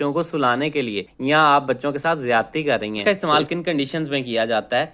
बच्चों को सुलाने के लिए या आप बच्चों के साथ ज्यादती कर रही हैं। इसका इस्तेमाल किन कंडीशंस में किया जाता है?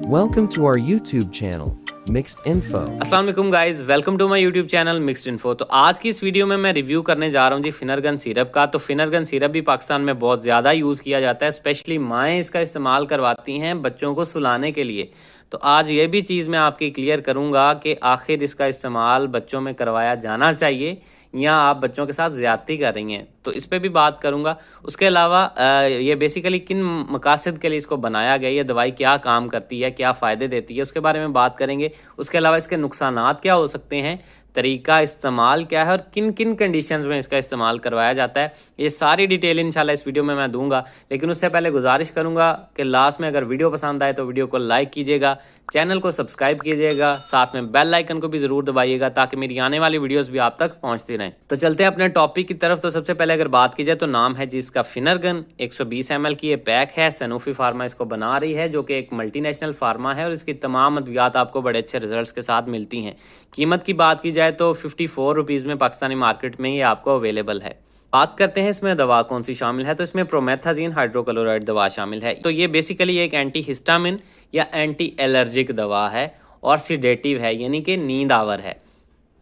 Welcome to our YouTube channel, Mixed Info. अस्सलाम वालेकुम guys, welcome to my YouTube channel mixed info. तो आज की इस वीडियो में मैं रिव्यू करने जा रहा हूं जी फिनरगन सिरप का। तो फिनरगन सिरप भी पाकिस्तान में बहुत ज़्यादा यूज़ किया जाता है, स्पेशली माएँ इसका इस्तेमाल करवाती हैं बच्चों को सुलाने के लिए। तो आज ये भी चीज़ मैं आपकी क्लियर करूँगा कि आखिर इसका इस्तेमाल बच्चों में करवाया जाना चाहिए या आप बच्चों के साथ ज़्यादती कर रही हैं, तो इस पे भी बात करूंगा। उसके अलावा ये बेसिकली किन मकासद के लिए इसको बनाया गया, ये दवाई क्या काम करती है, क्या फ़ायदे देती है, उसके बारे में बात करेंगे। उसके अलावा इसके नुकसानात क्या हो सकते हैं, तरीका इस्तेमाल क्या है और किन किन कंडीशंस में इसका इस्तेमाल करवाया जाता है, ये सारी डिटेल इंशाल्लाह इस वीडियो में मैं दूंगा। लेकिन उससे पहले गुजारिश करूंगा कि लास्ट में अगर वीडियो पसंद आए तो वीडियो को लाइक कीजिएगा, चैनल को सब्सक्राइब कीजिएगा, साथ में बेल आइकन को भी ज़रूर दबाइएगा ताकि मेरी आने वाली वीडियोज़ भी आप तक पहुँचती रहें। तो चलते हैं अपने टॉपिक की तरफ। तो सबसे पहले अगर बात की जाए तो नाम है जिसका फिनरगन। 120 ml की ये पैक है, सनोफी फार्मा इसको बना रही है जो कि एक मल्टीनेशनल फार्मा है और इसकी तमाम अद्वियात आपको बड़े अच्छे रिजल्ट्स के साथ मिलती हैं। कीमत की बात की जाए तो 54 रुपीज़ में पाकिस्तानी मार्केट में ये आपको अवेलेबल है। बात करते हैं इसमें दवा कौन सी शामिल है, तो इसमें प्रोमेथाजीन हाइड्रोक्लोराइड दवा शामिल है। तो ये बेसिकली एक एंटी हिस्टामिन या एंटी एलर्जिक दवा है और सिडेटिव है, यानी कि नींद आवर है।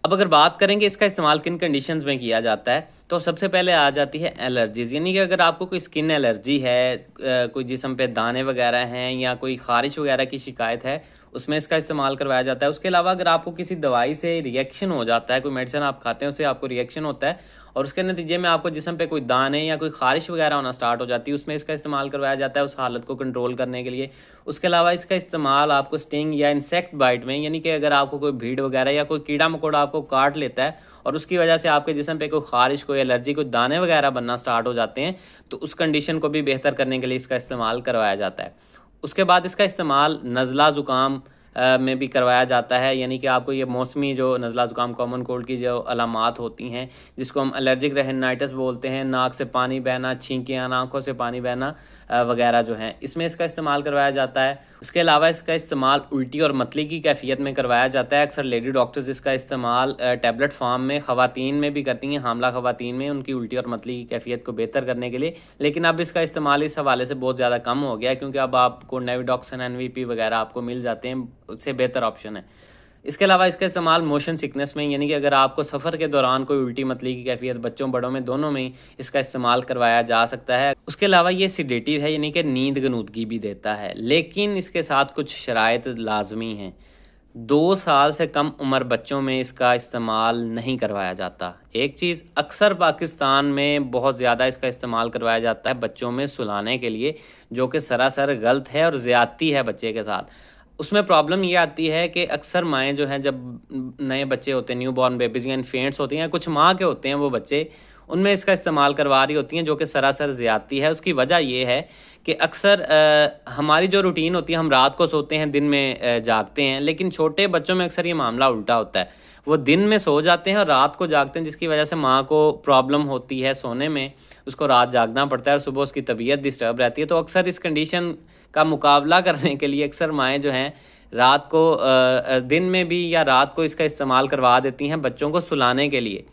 अब अगर बात करेंगे इसका इस्तेमाल किन कंडीशंस में किया जाता है, तो सबसे पहले आ जाती है एलर्जीज़, यानी कि अगर आपको कोई स्किन एलर्जी है, कोई जिस्म पे दाने वगैरह हैं या कोई ख़ारिश वगैरह की शिकायत है, उसमें इसका इस्तेमाल करवाया जाता है। उसके अलावा अगर आपको किसी दवाई से रिएक्शन हो जाता है, कोई मेडिसिन आप खाते हैं उससे आपको रिएक्शन होता है और उसके नतीजे में आपको जिस्म पे कोई दाने या कोई ख़ारिश वगैरह होना स्टार्ट हो जाती है, उसमें इसका इस्तेमाल करवाया जाता है उस हालत को कंट्रोल करने के लिए। उसके अलावा इसका इस्तेमाल आपको स्टिंग या इंसेक्ट बाइट में, यानी कि अगर आपको कोई भीड़ वगैरह या कोई कीड़ा मकोड़ा आपको काट लेता है और उसकी वजह से आपके जिस्म पे कोई ख़ारिश, कोई एलर्जी, कोई दाने वगैरह बनना स्टार्ट हो जाते हैं, तो उस कंडीशन को भी बेहतर करने के लिए इसका इस्तेमाल करवाया जाता है। उसके बाद इसका इस्तेमाल नज़ला ज़ुकाम में भी करवाया जाता है, यानी कि आपको ये मौसमी जो नज़ला ज़ुकाम कॉमन कोल्ड की जो अलामात होती हैं जिसको हम एलर्जिक रेनिनाइटिस बोलते हैं, नाक से पानी बहना, छींकें, आँखों से पानी बहना वगैरह जो हैं, इसमें इसका इस्तेमाल करवाया जाता है। उसके अलावा इसका इस्तेमाल उल्टी और मतली की कैफियत में करवाया जाता है। अक्सर लेडी डॉक्टर्स इसका इस्तेमाल टैबलेट फॉर्म में ख़वातीन में भी करती हैं, हामला ख़वातीन में, उनकी उल्टी और मतली की कैफियत को बेहतर करने के लिए। लेकिन अब इसका इस्तेमाल इस हवाले से बहुत ज़्यादा कम हो गया है क्योंकि अब आपको नेविडॉक्सन, NVP वगैरह आपको मिल जाते हैं, उससे बेहतर ऑप्शन है। इसके अलावा इसका इस्तेमाल मोशन सिकनेस में, यानी कि अगर आपको सफ़र के दौरान कोई उल्टी मतली की कैफियत, बच्चों बड़ों में दोनों में ही इसका इस्तेमाल करवाया जा सकता है। उसके अलावा ये सिडेटिव है, यानी कि नींद गनूदगी भी देता है, लेकिन इसके साथ कुछ शराइत लाजमी हैं। 2 साल से कम उम्र बच्चों में इसका इस्तेमाल नहीं करवाया जाता। एक चीज़, अक्सर पाकिस्तान में बहुत ज़्यादा इसका इस्तेमाल करवाया जाता है बच्चों में सुलाने के लिए, जो कि सरासर गलत है और ज़्यादती है बच्चे के साथ। उसमें प्रॉब्लम ये आती है कि अक्सर माएँ जो हैं, जब नए बच्चे होते हैं, न्यू बॉर्न बेबीज़ या इन्फेंट्स होती हैं, कुछ माँ के होते हैं वो बच्चे, उनमें इसका इस्तेमाल करवा रही होती हैं, जो कि सरासर ज़्यादती है। उसकी वजह ये है कि अक्सर हमारी जो रूटीन होती है, हम रात को सोते हैं, दिन में जागते हैं, लेकिन छोटे बच्चों में अक्सर ये मामला उल्टा होता है। वो दिन में सो जाते हैं और रात को जागते हैं, जिसकी वजह से माँ को प्रॉब्लम होती है सोने में, उसको रात जागना पड़ता है और सुबह उसकी तबीयत डिस्टर्ब रहती है। तो अक्सर इस कंडीशन का मुकाबला करने के लिए अक्सर माएँ जो हैं रात को दिन में भी या रात को इसका इस्तेमाल करवा देती हैं बच्चों को सुलाने के लिए,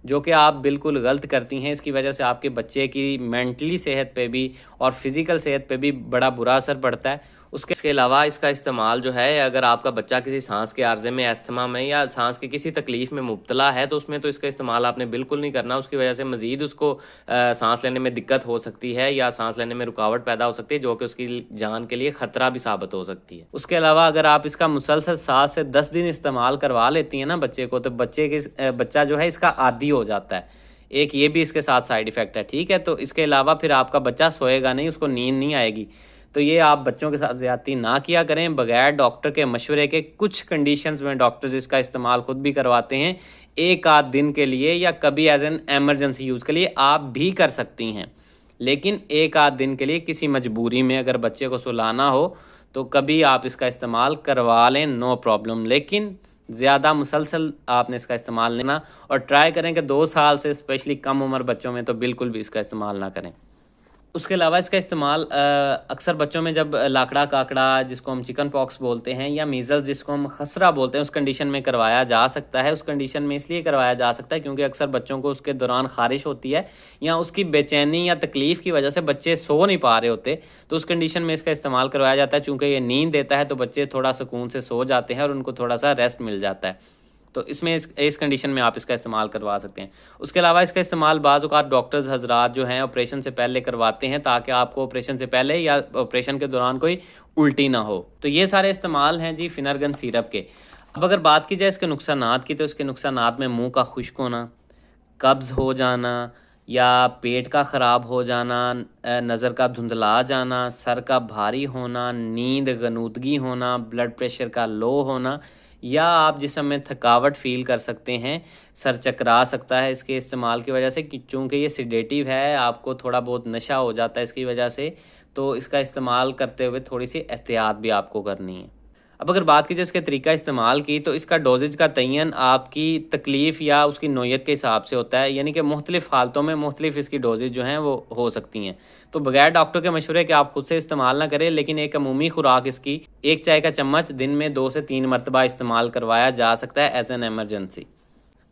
जो कि आप बिल्कुल गलत करती हैं। इसकी वजह से आपके बच्चे की मेंटली सेहत पे भी और फिज़िकल सेहत पे भी बड़ा बुरा असर पड़ता है। उसके अलावा इसका इस्तेमाल जो है, अगर आपका बच्चा किसी सांस के आर्जे में, अस्थमा में या सांस की किसी तकलीफ़ में मुब्तला है, तो उसमें तो इसका इस्तेमाल आपने बिल्कुल नहीं करना। उसकी वजह से मज़ीद उसको सांस लेने में दिक्कत हो सकती है या सांस लेने में रुकावट पैदा हो सकती है, जो कि उसकी जान के लिए ख़तरा भी साबित हो सकती है। उसके अलावा अगर आप इसका मुसलसल 7 से 10 दिन इस्तेमाल करवा लेती हैं ना बच्चे को, तो बच्चा जो है इसका आदी हो जाता है। एक ये भी इसके साथ साइड इफ़ेक्ट है, ठीक है। तो इसके अलावा फिर आपका बच्चा सोएगा नहीं, उसको नींद नहीं आएगी। तो ये आप बच्चों के साथ ज़्यादती ना किया करें बगैर डॉक्टर के मशवरे के। कुछ कंडीशंस में डॉक्टर्स इसका इस्तेमाल खुद भी करवाते हैं, एक आध दिन के लिए या कभी एज एन एमरजेंसी यूज़ के लिए आप भी कर सकती हैं, लेकिन एक आध दिन के लिए किसी मजबूरी में अगर बच्चे को सुलाना हो तो कभी आप इसका इस्तेमाल करवा लें, नो प्रॉब्लम। लेकिन ज़्यादा मुसलसल आपने इसका इस्तेमाल लेना और ट्राई करें कि 2 साल से स्पेशली कम उम्र बच्चों में तो बिल्कुल भी इसका इस्तेमाल ना करें। उसके अलावा इसका इस्तेमाल अक्सर बच्चों में जब लाकड़ा काकड़ा जिसको हम चिकन पॉक्स बोलते हैं या मीज़ल्स जिसको हम खसरा बोलते हैं उस कंडीशन में करवाया जा सकता है। उस कंडीशन में इसलिए करवाया जा सकता है क्योंकि अक्सर बच्चों को उसके दौरान ख़ारिश होती है या उसकी बेचैनी या तकलीफ़ की वजह से बच्चे सो नहीं पा रहे होते, तो उस कंडीशन में इसका इस्तेमाल करवाया जाता है। चूँकि ये नींद देता है तो बच्चे थोड़ा सुकून से सो जाते हैं और उनको थोड़ा सा रेस्ट मिल जाता है। तो इसमें इस कंडीशन में आप इसका इस्तेमाल करवा सकते हैं। उसके अलावा इसका इस्तेमाल बाज़ औक़ात डॉक्टर्स हज़रात जो हैं ऑपरेशन से पहले करवाते हैं ताकि आपको ऑपरेशन से पहले या ऑपरेशन के दौरान कोई उल्टी ना हो। तो ये सारे इस्तेमाल हैं जी फिनरगन सिरप के। अब अगर बात की जाए इसके नुकसानात की, तो इसके नुकसानात में मुँह का खुश्क होना, कब्ज़ हो जाना या पेट का ख़राब हो जाना, नज़र का धुंधला जाना, सर का भारी होना, नींद गनूदगी होना, ब्लड प्रेशर का लो होना या आप जिस्म में थकावट फ़ील कर सकते हैं, सर चकरा सकता है इसके इस्तेमाल की वजह से। चूँकि ये सिडेटिव है, आपको थोड़ा बहुत नशा हो जाता है इसकी वजह से, तो इसका इस्तेमाल करते हुए थोड़ी सी एहतियात भी आपको करनी है। अब अगर बात की जाए इसके तरीका इस्तेमाल की, तो इसका डोजेज का तयन आपकी तकलीफ़ या उसकी नौयत के हिसाब से होता है, यानी कि मुख्तलिफ़ हालतों में मुख्तलिफ़ इसकी डोजेज जो हैं वो हो सकती हैं। तो बगैर डॉक्टर के मशवरे के आप खुद से इस्तेमाल ना करें, लेकिन एक अमूमी खुराक इसकी 1 चाय का चम्मच दिन में 2 से 3 मरतबा इस्तेमाल करवाया जा सकता है एज़ एन एमरजेंसी।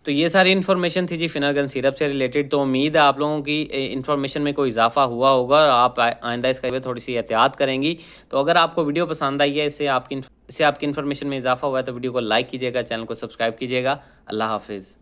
तो ये सारी इन्फॉर्मेशन थी जी फिनरगन सिरप से रिलेटेड। तो उम्मीद है आप लोगों की इन्फॉर्मेशन में कोई इजाफा हुआ होगा और आप आइंदा इसका थोड़ी सी एहतियात करेंगी। तो अगर आपको वीडियो पसंद आई है, इससे आपकी इन्फॉर्मेशन में इजाफा हुआ है, तो वीडियो को लाइक कीजिएगा, चैनल को सब्सक्राइब कीजिएगा। अल्लाह हाफिज़।